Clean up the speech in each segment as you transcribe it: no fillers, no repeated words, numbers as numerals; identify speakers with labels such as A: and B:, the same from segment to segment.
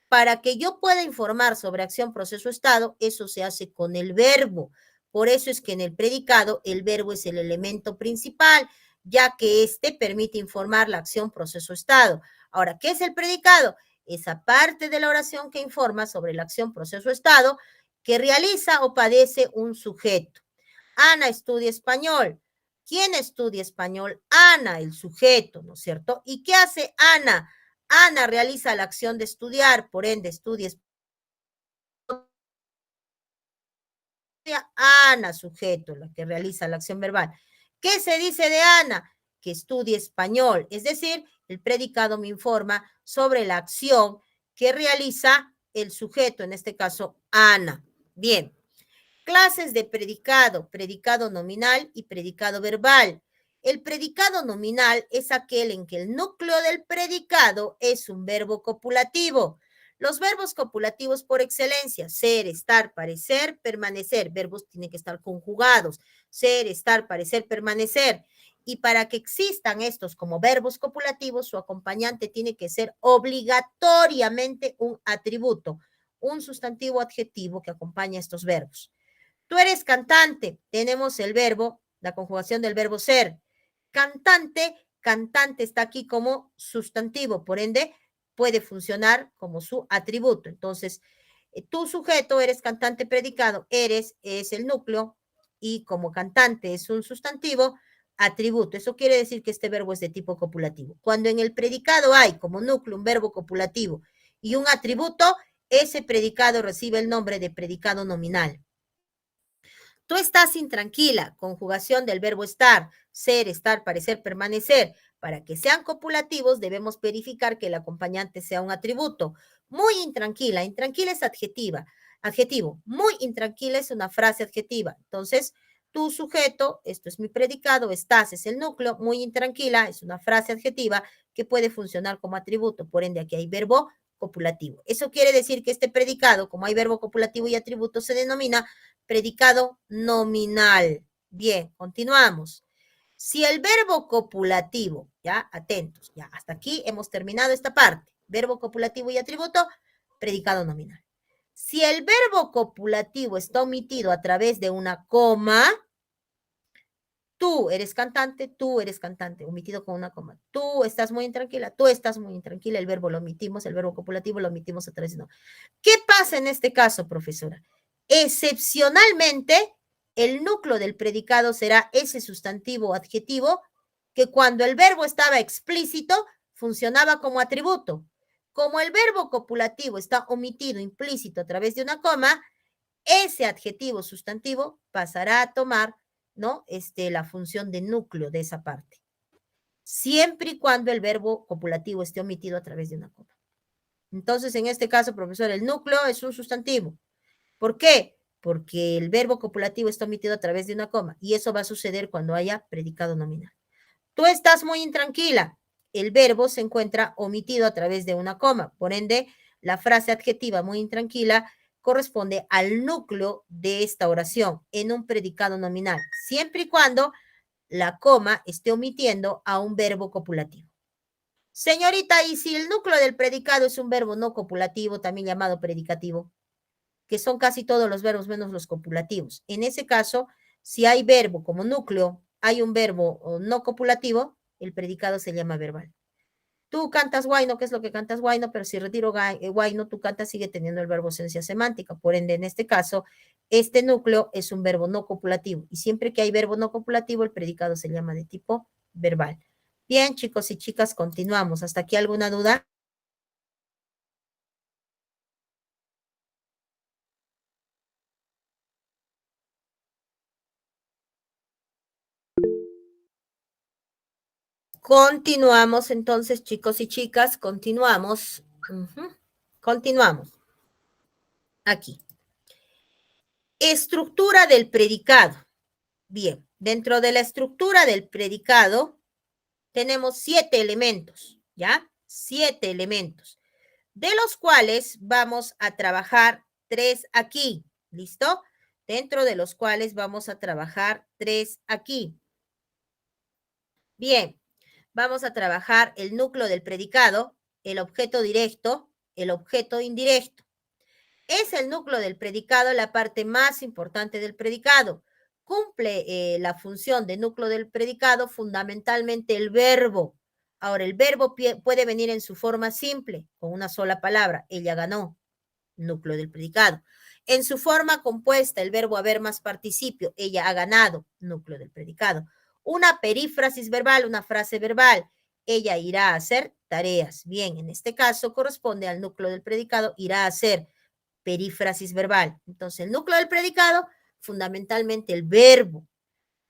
A: Para que yo pueda informar sobre acción, proceso, estado, eso se hace con el verbo. Por eso es que en el predicado el verbo es el elemento principal, ya que éste permite informar la acción, proceso, estado. Ahora, ¿qué es el predicado? Esa parte de la oración que informa sobre la acción, proceso, estado, que realiza o padece un sujeto. Ana estudia español. ¿Quién estudia español? Ana, el sujeto, ¿no es cierto? ¿Y qué hace Ana? Ana realiza la acción de estudiar, por ende estudia español. Ana, sujeto, la que realiza la acción verbal. ¿Qué se dice de Ana? Que estudia español, es decir, el predicado me informa sobre la acción que realiza el sujeto, en este caso, Ana. Bien, clases de predicado, predicado nominal y predicado verbal. El predicado nominal es aquel en que el núcleo del predicado es un verbo copulativo. Los verbos copulativos por excelencia, ser, estar, parecer, permanecer. Verbos tienen que estar conjugados. Ser, estar, parecer, permanecer. Y para que existan estos como verbos copulativos, su acompañante tiene que ser obligatoriamente un atributo, un sustantivo adjetivo que acompaña estos verbos. Tú eres cantante, tenemos el verbo, la conjugación del verbo ser. Cantante, cantante está aquí como sustantivo, por ende puede funcionar como su atributo. Entonces, tu sujeto, eres cantante predicado, eres es el núcleo y como cantante es un sustantivo, atributo. Eso quiere decir que este verbo es de tipo copulativo. Cuando en el predicado hay como núcleo un verbo copulativo y un atributo, ese predicado recibe el nombre de predicado nominal. Tú estás intranquila, conjugación del verbo estar, ser, estar, parecer, permanecer. Para que sean copulativos debemos verificar que el acompañante sea un atributo. Muy intranquila, intranquila es adjetivo. Muy intranquila es una frase adjetiva. Entonces, tu sujeto, esto es mi predicado, estás es el núcleo, muy intranquila es una frase adjetiva que puede funcionar como atributo. Por ende, aquí hay verbo copulativo. Eso quiere decir que este predicado, como hay verbo copulativo y atributo, se denomina predicado nominal. Bien, continuamos. Si el verbo copulativo, ya, atentos, ya, hasta aquí hemos terminado esta parte. Verbo copulativo y atributo, predicado nominal. Si el verbo copulativo está omitido a través de una coma, tú eres cantante, omitido con una coma. Tú estás muy intranquila, tú estás muy intranquila, el verbo lo omitimos, el verbo copulativo lo omitimos a través de una. ¿Qué pasa en este caso, profesora? Excepcionalmente, el núcleo del predicado será ese sustantivo o adjetivo que cuando el verbo estaba explícito funcionaba como atributo. Como el verbo copulativo está omitido, implícito a través de una coma, ese adjetivo sustantivo pasará a tomar, ¿no? La función de núcleo de esa parte. Siempre y cuando el verbo copulativo esté omitido a través de una coma. Entonces, en este caso, profesor, el núcleo es un sustantivo. ¿Por qué? Porque el verbo copulativo está omitido a través de una coma y eso va a suceder cuando haya predicado nominal. Tú estás muy intranquila. El verbo se encuentra omitido a través de una coma. Por ende, la frase adjetiva muy intranquila corresponde al núcleo de esta oración en un predicado nominal, siempre y cuando la coma esté omitiendo a un verbo copulativo. Señorita, ¿y si el núcleo del predicado es un verbo no copulativo, también llamado predicativo? Que son casi todos los verbos menos los copulativos. En ese caso, si hay verbo como núcleo, hay un verbo no copulativo, el predicado se llama verbal. Tú cantas guayno, ¿qué es lo que cantas guayno? Pero si retiro guayno, tú cantas sigue teniendo el verbo esencia semántica. Por ende, en este caso, este núcleo es un verbo no copulativo. Y siempre que hay verbo no copulativo, el predicado se llama de tipo verbal. Bien, chicos y chicas, continuamos. ¿Hasta aquí alguna duda? Continuamos entonces, chicos y chicas, continuamos. Continuamos. Aquí. Estructura del predicado. Bien, dentro de la estructura del predicado tenemos 7 elementos, ¿ya? 7 elementos, de los cuales vamos a trabajar 3 aquí, ¿listo? Dentro de los cuales vamos a trabajar 3 aquí. Bien, vamos a trabajar el núcleo del predicado, el objeto directo, el objeto indirecto. Es el núcleo del predicado, la parte más importante del predicado. Cumple la función de núcleo del predicado fundamentalmente el verbo. Ahora, el verbo puede venir en su forma simple, con una sola palabra. Ella ganó, núcleo del predicado. En su forma compuesta, el verbo haber más participio. Ella ha ganado, núcleo del predicado. Una perífrasis verbal, una frase verbal. Ella irá a hacer tareas. Bien, en este caso corresponde al núcleo del predicado, irá a hacer perífrasis verbal. Entonces, el núcleo del predicado, fundamentalmente el verbo.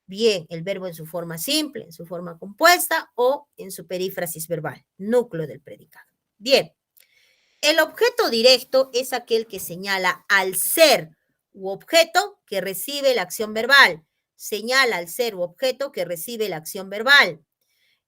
A: Bien, el verbo en su forma simple, en su forma compuesta o en su perífrasis verbal, núcleo del predicado. Bien, el objeto directo es aquel que señala al ser u objeto que recibe la acción verbal. Señala al ser u objeto que recibe la acción verbal.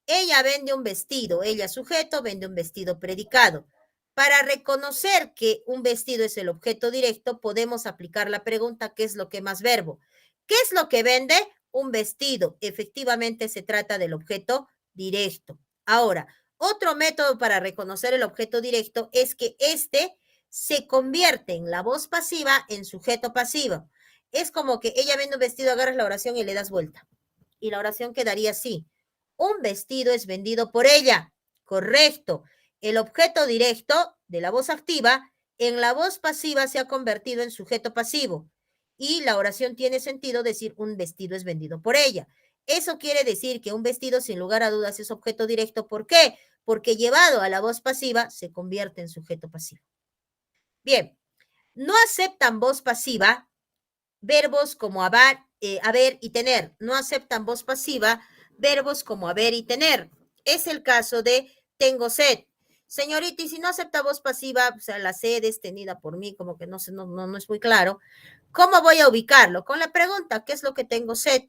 A: Ella vende un vestido, ella sujeto vende un vestido predicado. Para reconocer que un vestido es el objeto directo, podemos aplicar la pregunta, ¿qué es lo que más verbo? ¿Qué es lo que vende? Un vestido. Efectivamente se trata del objeto directo. Ahora, otro método para reconocer el objeto directo es que este se convierte en la voz pasiva en sujeto pasivo. Es como que ella vende un vestido, agarras la oración y le das vuelta. Y la oración quedaría así. Un vestido es vendido por ella. Correcto. El objeto directo de la voz activa en la voz pasiva se ha convertido en sujeto pasivo. Y la oración tiene sentido decir un vestido es vendido por ella. Eso quiere decir que un vestido sin lugar a dudas es objeto directo. ¿Por qué? Porque llevado a la voz pasiva se convierte en sujeto pasivo. Bien, no aceptan voz pasiva verbos como haber y tener. No aceptan voz pasiva verbos como haber y tener. Es el caso de tengo sed. Señorita, y si no acepta voz pasiva, o sea, la sed es tenida por mí, como que no es muy claro. ¿Cómo voy a ubicarlo? Con la pregunta, ¿qué es lo que tengo sed?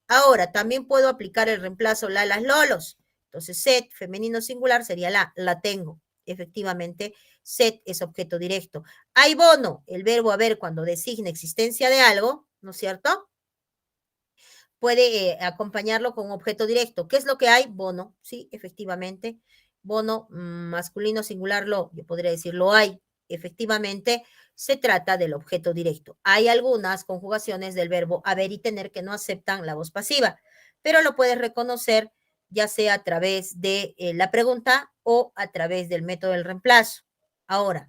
A: Ahora, también puedo aplicar el reemplazo la, las, lolos. Entonces, sed, femenino singular, sería la tengo. Efectivamente, sed es objeto directo. Hay bono, el verbo haber cuando designa existencia de algo, ¿no es cierto? Puede acompañarlo con objeto directo. ¿Qué es lo que hay? Bono, sí, efectivamente. Bono masculino singular, lo, yo podría decir lo hay. Efectivamente, se trata del objeto directo. Hay algunas conjugaciones del verbo haber y tener que no aceptan la voz pasiva, pero lo puedes reconocer ya sea a través de la pregunta o a través del método del reemplazo. Ahora,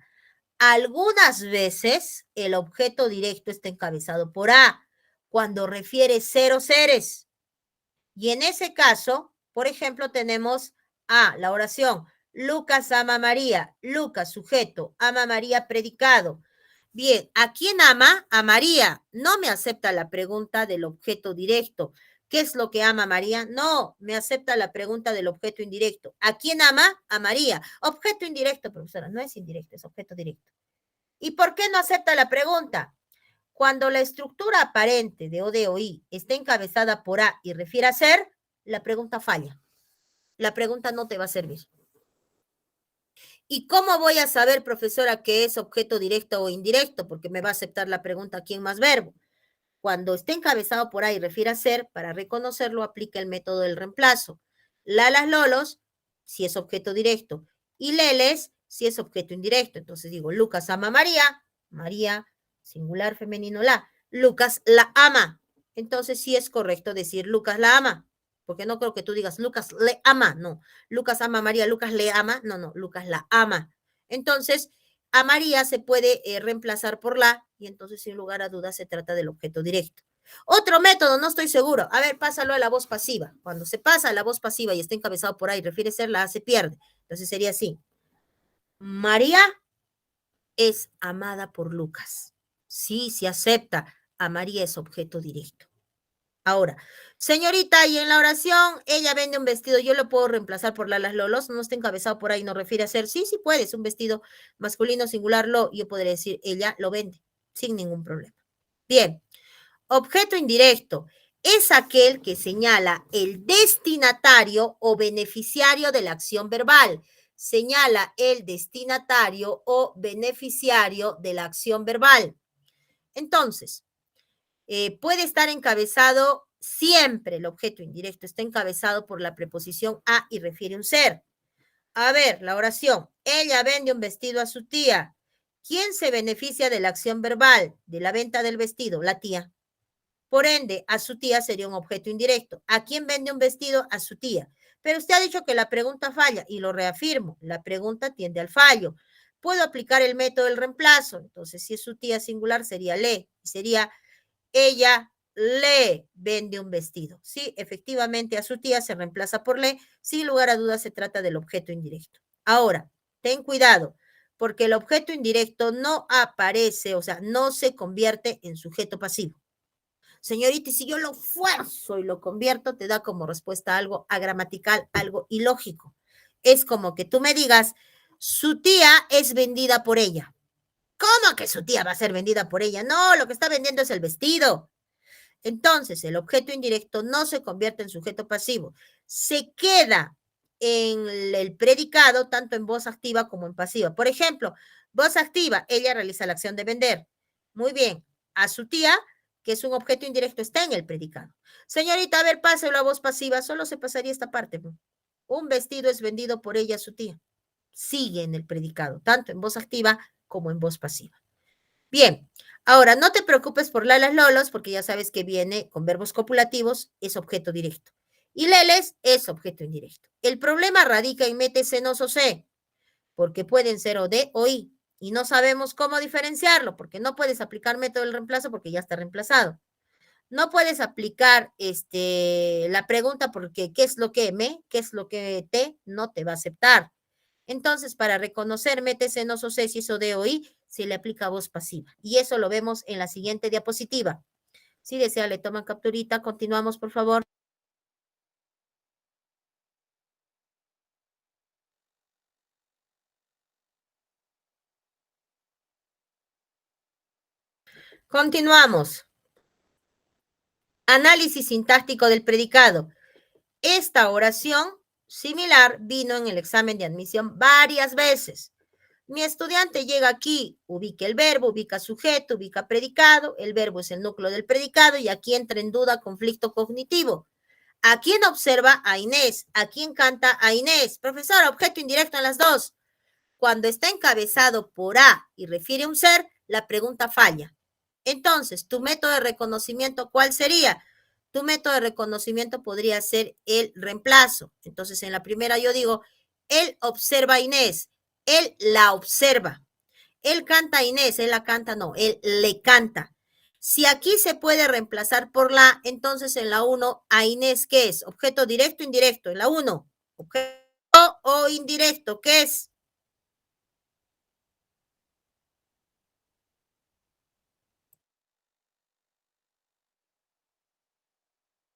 A: algunas veces el objeto directo está encabezado por A, cuando refiere cero seres. Y en ese caso, por ejemplo, tenemos A, la oración, Lucas ama a María, Lucas sujeto, ama a María predicado. Bien, ¿a quién ama? A María. No me acepta la pregunta del objeto directo. ¿Qué es lo que ama María? No, me acepta la pregunta del objeto indirecto. ¿A quién ama? A María. Objeto indirecto, profesora, no es indirecto, es objeto directo. ¿Y por qué no acepta la pregunta? Cuando la estructura aparente de O, D o I está encabezada por A y refiere a ser, la pregunta falla. La pregunta no te va a servir. ¿Y cómo voy a saber, profesora, que es objeto directo o indirecto? Porque me va a aceptar la pregunta ¿quién más verbo? Cuando esté encabezado por A y refiere a ser, para reconocerlo aplica el método del reemplazo. Lalas, lolos, si es objeto directo. Y leles, si es objeto indirecto. Entonces digo, Lucas ama a María, María, singular femenino la. Lucas la ama. Entonces sí es correcto decir Lucas la ama. Porque no creo que tú digas Lucas le ama. No. Lucas ama a María, Lucas le ama. No, no, Lucas la ama. Entonces, a María se puede reemplazar por la y entonces sin lugar a dudas se trata del objeto directo. Otro método, no estoy seguro. A ver, pásalo a la voz pasiva. Cuando se pasa a la voz pasiva y está encabezado por ahí, refiere ser la A, se pierde. Entonces sería así. María es amada por Lucas. Sí, se acepta. A María es objeto directo. Ahora, señorita, y en la oración, ella vende un vestido, yo lo puedo reemplazar por las lolos, no está encabezado por ahí, no refiere a ser, sí, sí puedes, un vestido masculino singular lo, yo podría decir, ella lo vende, sin ningún problema. Bien, objeto indirecto es aquel que señala el destinatario o beneficiario de la acción verbal. Señala el destinatario o beneficiario de la acción verbal. Entonces, puede estar encabezado siempre, el objeto indirecto está encabezado por la preposición a y refiere un ser. A ver, la oración. Ella vende un vestido a su tía. ¿Quién se beneficia de la acción verbal de la venta del vestido? La tía. Por ende, a su tía sería un objeto indirecto. ¿A quién vende un vestido? A su tía. Pero usted ha dicho que la pregunta falla y lo reafirmo. La pregunta tiende al fallo. Puedo aplicar el método del reemplazo. Entonces, si es su tía singular, sería le. Sería ella le vende un vestido. Sí, efectivamente a su tía se reemplaza por le. Sin lugar a dudas se trata del objeto indirecto. Ahora, ten cuidado, porque el objeto indirecto no aparece, o sea, no se convierte en sujeto pasivo. Señorita, y si yo lo fuerzo y lo convierto, te da como respuesta algo agramatical, algo ilógico. Es como que tú me digas, su tía es vendida por ella. ¿Cómo que su tía va a ser vendida por ella? No, lo que está vendiendo es el vestido. Entonces, el objeto indirecto no se convierte en sujeto pasivo. Se queda en el predicado tanto en voz activa como en pasiva. Por ejemplo, voz activa, ella realiza la acción de vender. Muy bien. A su tía, que es un objeto indirecto, está en el predicado. Señorita, a ver, páselo a voz pasiva. Solo se pasaría esta parte. Un vestido es vendido por ella a su tía. Sigue en el predicado, tanto en voz activa como en voz pasiva. Bien, ahora no te preocupes por lalas lolos, porque ya sabes que viene con verbos copulativos, es objeto directo. Y leles es objeto indirecto. El problema radica en métese, no o sé, porque pueden ser o de o i, y no sabemos cómo diferenciarlo, porque no puedes aplicar método del reemplazo porque ya está reemplazado. No puedes aplicar la pregunta porque qué es lo que me, qué es lo que te, no te va a aceptar. Entonces, para reconocer, métese no sé si eso de oí, se le aplica voz pasiva. Y eso lo vemos en la siguiente diapositiva. Si desea, le toman capturita. Continuamos, por favor. Continuamos. Análisis sintáctico del predicado. Esta oración similar vino en el examen de admisión varias veces. Mi estudiante llega aquí, ubica el verbo, ubica sujeto, ubica predicado, el verbo es el núcleo del predicado y aquí entra en duda conflicto cognitivo. ¿A quién observa? A Inés. ¿A quién canta? A Inés. Profesora, objeto indirecto en las dos. Cuando está encabezado por A y refiere a un ser, la pregunta falla. Entonces, tu método de reconocimiento, ¿cuál sería? Tu método de reconocimiento podría ser el reemplazo. Entonces, en la primera yo digo, él observa a Inés, él la observa. Él canta a Inés, él la canta, no, él le canta. Si aquí se puede reemplazar por la, entonces en la 1, a Inés, ¿qué es? Objeto directo, indirecto. En la 1, objeto o indirecto, ¿qué es?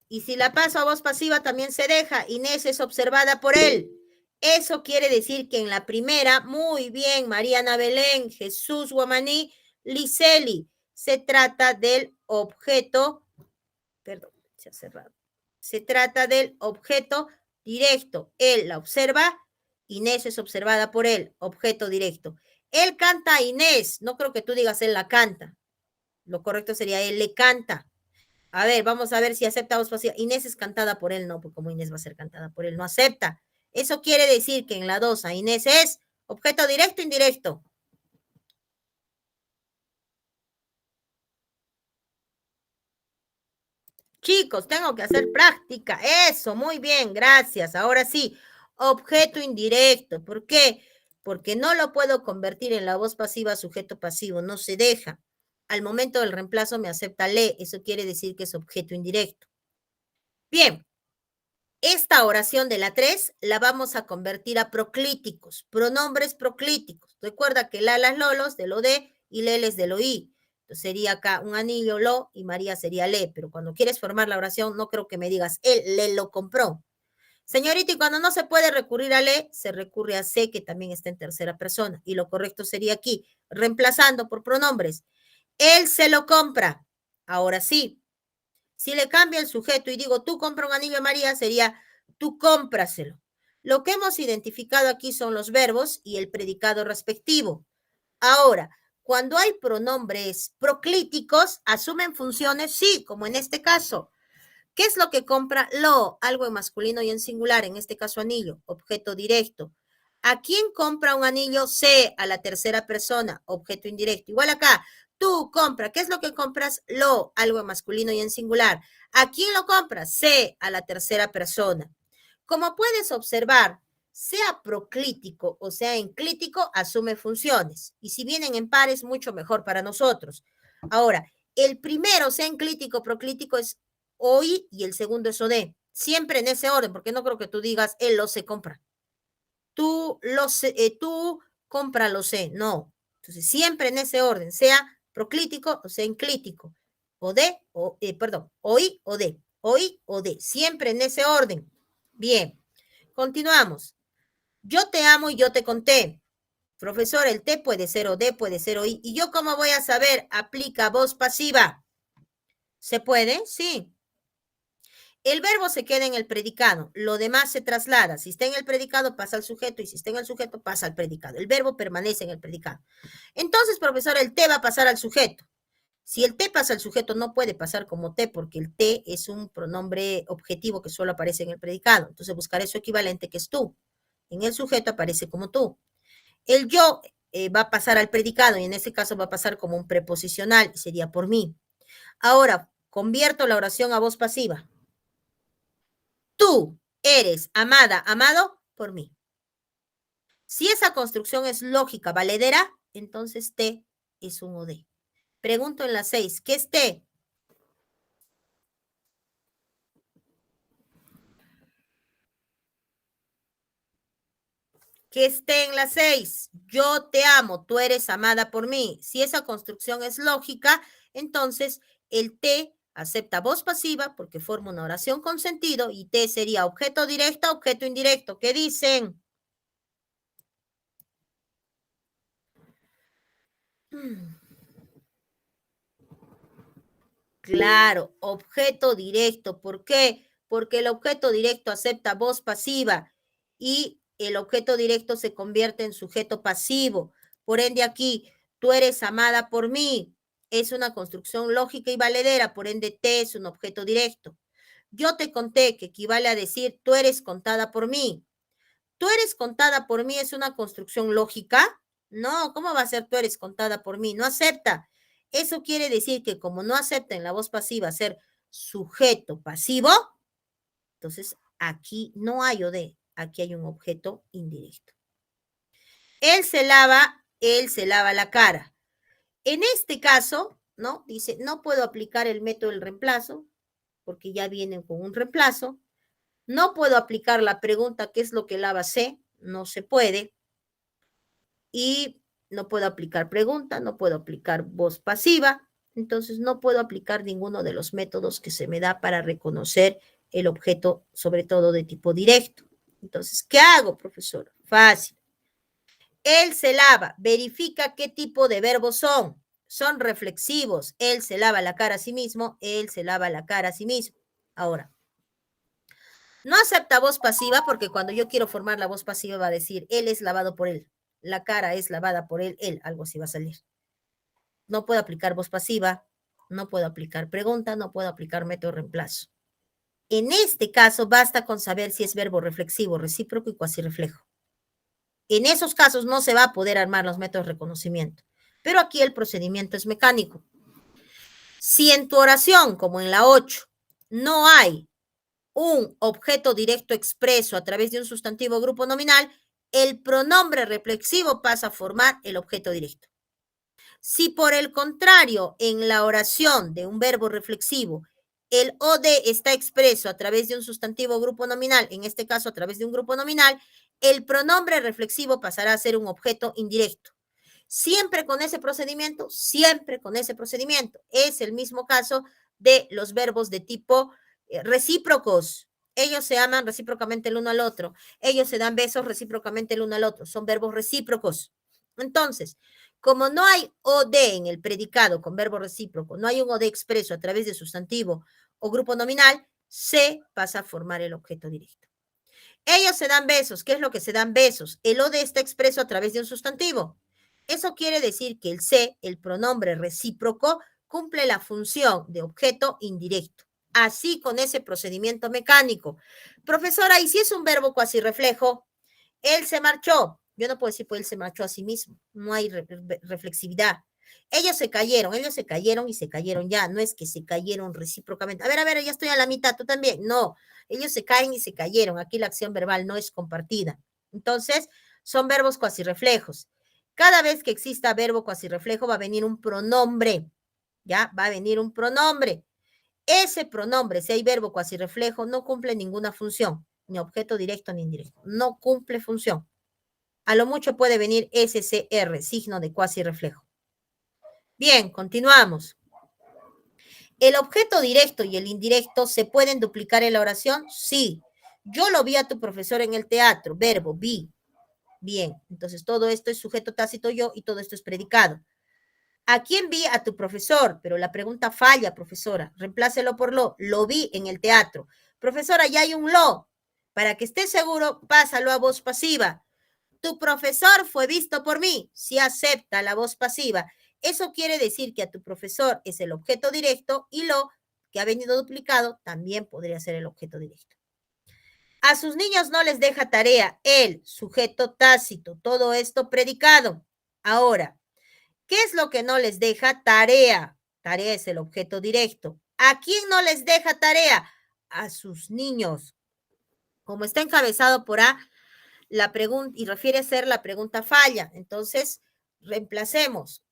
A: Y si la paso a voz pasiva también se deja. Inés es observada por él. Eso quiere decir que en la primera, muy bien, Mariana Belén, Jesús Guamaní, Liseli, se trata del objeto, perdón, se ha cerrado. Se trata del objeto directo. Él la observa, Inés es observada por él, objeto directo. Él canta a Inés, no creo que tú digas él la canta. Lo correcto sería él le canta. A ver, vamos a ver si acepta voz pasiva. Inés es cantada por él, no, porque como Inés va a ser cantada por él, no acepta. Eso quiere decir que en la 2 a Inés es objeto directo, indirecto. Chicos, tengo que hacer práctica. Eso, muy bien, gracias. Ahora sí, objeto indirecto. ¿Por qué? Porque no lo puedo convertir en la voz pasiva a sujeto pasivo, no se deja. Al momento del reemplazo me acepta le, eso quiere decir que es objeto indirecto. Bien, esta oración de la 3 la vamos a convertir a proclíticos, pronombres proclíticos. Recuerda que la, las, lolos de lo de y leles de lo i. Entonces sería acá un anillo lo y María sería le, pero cuando quieres formar la oración no creo que me digas él le lo compró. Señorita, y cuando no se puede recurrir a le, se recurre a se, que también está en tercera persona. Y lo correcto sería aquí, reemplazando por pronombres. Él se lo compra. Ahora sí, si le cambio el sujeto y digo, tú compra un anillo a María, sería, tú cómpraselo. Lo que hemos identificado aquí son los verbos y el predicado respectivo. Ahora, cuando hay pronombres proclíticos, asumen funciones, sí, como en este caso. ¿Qué es lo que compra? Lo, algo en masculino y en singular, en este caso anillo, objeto directo. ¿A quién compra un anillo? C, a la tercera persona, objeto indirecto. Igual acá, tú compra, ¿qué es lo que compras? Lo, algo en masculino y en singular. ¿A quién lo compras? C, a la tercera persona. Como puedes observar, sea proclítico o sea enclítico, asume funciones. Y si vienen en pares, mucho mejor para nosotros. Ahora, el primero, sea enclítico o proclítico, es OI y el segundo es OD. Siempre en ese orden, porque no creo que tú digas, él lo se compra. Tú compra lo sé, no. Entonces, siempre en ese orden, sea proclítico o sea enclítico. O de, perdón, OI o de, OI o de, siempre en ese orden. Bien, continuamos. Yo te amo y yo te conté. Profesor, el T puede ser o D, puede ser OI. ¿Y yo cómo voy a saber? Aplica voz pasiva. ¿Se puede? Sí. El verbo se queda en el predicado, lo demás se traslada. Si está en el predicado, pasa al sujeto, y si está en el sujeto, pasa al predicado. El verbo permanece en el predicado. Entonces, profesor, el T va a pasar al sujeto. Si el T pasa al sujeto, no puede pasar como T, porque el T es un pronombre objetivo que solo aparece en el predicado. Entonces, buscaré su equivalente, que es tú. En el sujeto aparece como tú. El yo va a pasar al predicado, y en este caso va a pasar como un preposicional, y sería por mí. Ahora, convierto la oración a voz pasiva. Tú eres amada, amado por mí. Si esa construcción es lógica, valedera, entonces T es un OD. Pregunto en la 6, ¿qué es T? ¿Qué es T en la 6? Yo te amo, tú eres amada por mí. Si esa construcción es lógica, entonces el T acepta voz pasiva porque forma una oración con sentido, y T sería objeto directo, objeto indirecto. ¿Qué dicen? Claro, objeto directo. ¿Por qué? Porque el objeto directo acepta voz pasiva y el objeto directo se convierte en sujeto pasivo. Por ende, aquí, tú eres amada por mí. Es una construcción lógica y valedera, por ende, T es un objeto directo. Yo te conté, que equivale a decir, tú eres contada por mí. Tú eres contada por mí es una construcción lógica. No, ¿cómo va a ser tú eres contada por mí? No acepta. Eso quiere decir que como no acepta en la voz pasiva ser sujeto pasivo, entonces aquí no hay OD, aquí hay un objeto indirecto. Él se lava la cara. En este caso, ¿no? Dice, no puedo aplicar el método del reemplazo, porque ya vienen con un reemplazo. No puedo aplicar la pregunta, ¿qué es lo que lava C? No se puede. Y no puedo aplicar pregunta, no puedo aplicar voz pasiva, entonces no puedo aplicar ninguno de los métodos que se me da para reconocer el objeto, sobre todo de tipo directo. Entonces, ¿qué hago, profesor? Fácil. Él se lava, verifica qué tipo de verbos son. Son reflexivos. Él se lava la cara a sí mismo, él se lava la cara a sí mismo. Ahora, no acepta voz pasiva porque cuando yo quiero formar la voz pasiva va a decir, él es lavado por él, la cara es lavada por él, algo así va a salir. No puedo aplicar voz pasiva, no puedo aplicar pregunta, no puedo aplicar método de reemplazo. En este caso basta con saber si es verbo reflexivo, recíproco y cuasi reflejo. En esos casos no se va a poder armar los métodos de reconocimiento, pero aquí el procedimiento es mecánico. Si en tu oración, como en la 8, no hay un objeto directo expreso a través de un sustantivo grupo nominal, el pronombre reflexivo pasa a formar el objeto directo. Si por el contrario, en la oración de un verbo reflexivo, el OD está expreso a través de un sustantivo grupo nominal, en este caso a través de un grupo nominal, el pronombre reflexivo pasará a ser un objeto indirecto. Siempre con ese procedimiento, siempre con ese procedimiento. Es el mismo caso de los verbos de tipo recíprocos. Ellos se aman recíprocamente el uno al otro. Ellos se dan besos recíprocamente el uno al otro. Son verbos recíprocos. Entonces, como no hay OD en el predicado con verbo recíproco, no hay un OD expreso a través de sustantivo o grupo nominal, se pasa a formar el objeto directo. Ellos se dan besos. ¿Qué es lo que se dan besos? El OD está expreso a través de un sustantivo. Eso quiere decir que el se, el pronombre recíproco, cumple la función de objeto indirecto. Así con ese procedimiento mecánico. Profesora, ¿y si es un verbo cuasi reflejo? Él se marchó. Yo no puedo decir, pues él se marchó a sí mismo. No hay reflexividad. Ellos se cayeron y se cayeron ya. No es que se cayeron recíprocamente. A ver, ya estoy a la mitad, tú también. No, ellos se caen y se cayeron. Aquí la acción verbal no es compartida. Entonces, son verbos cuasi reflejos. Cada vez que exista verbo cuasi reflejo va a venir un pronombre. ¿Ya? Va a venir un pronombre. Ese pronombre, si hay verbo cuasi reflejo, no cumple ninguna función, ni objeto directo ni indirecto. No cumple función. A lo mucho puede venir SCR, signo de cuasi reflejo. Bien, continuamos. ¿El objeto directo y el indirecto se pueden duplicar en la oración? Sí. Yo lo vi a tu profesor en el teatro. Verbo, vi. Bien, entonces todo esto es sujeto tácito yo y todo esto es predicado. ¿A quién vi? A tu profesor, pero la pregunta falla, profesora. Reemplácelo por lo. Lo vi en el teatro. Profesora, ya hay un lo. Para que estés seguro, pásalo a voz pasiva. Tu profesor fue visto por mí. Si acepta la voz pasiva. Eso quiere decir que a tu profesor es el objeto directo y lo que ha venido duplicado también podría ser el objeto directo. A sus niños no les deja tarea. El sujeto tácito. Todo esto predicado. Ahora, ¿qué es lo que no les deja? Tarea. Tarea es el objeto directo. ¿A quién no les deja tarea? A sus niños. Como está encabezado por A, la pregunta, y refiere a ser la pregunta falla. Entonces, reemplacemos.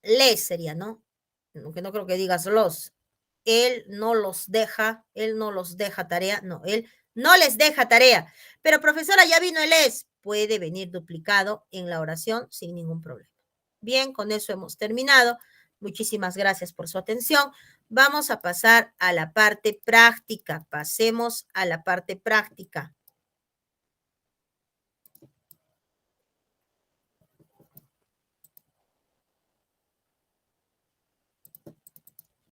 A: Les sería, ¿no? Aunque no creo que digas los. Él no los deja tarea. No, él no les deja tarea. Pero profesora, ya vino el es. Puede venir duplicado en la oración sin ningún problema. Bien, con eso hemos terminado. Muchísimas gracias por su atención. Vamos a pasar a la parte práctica. Pasemos a la parte práctica.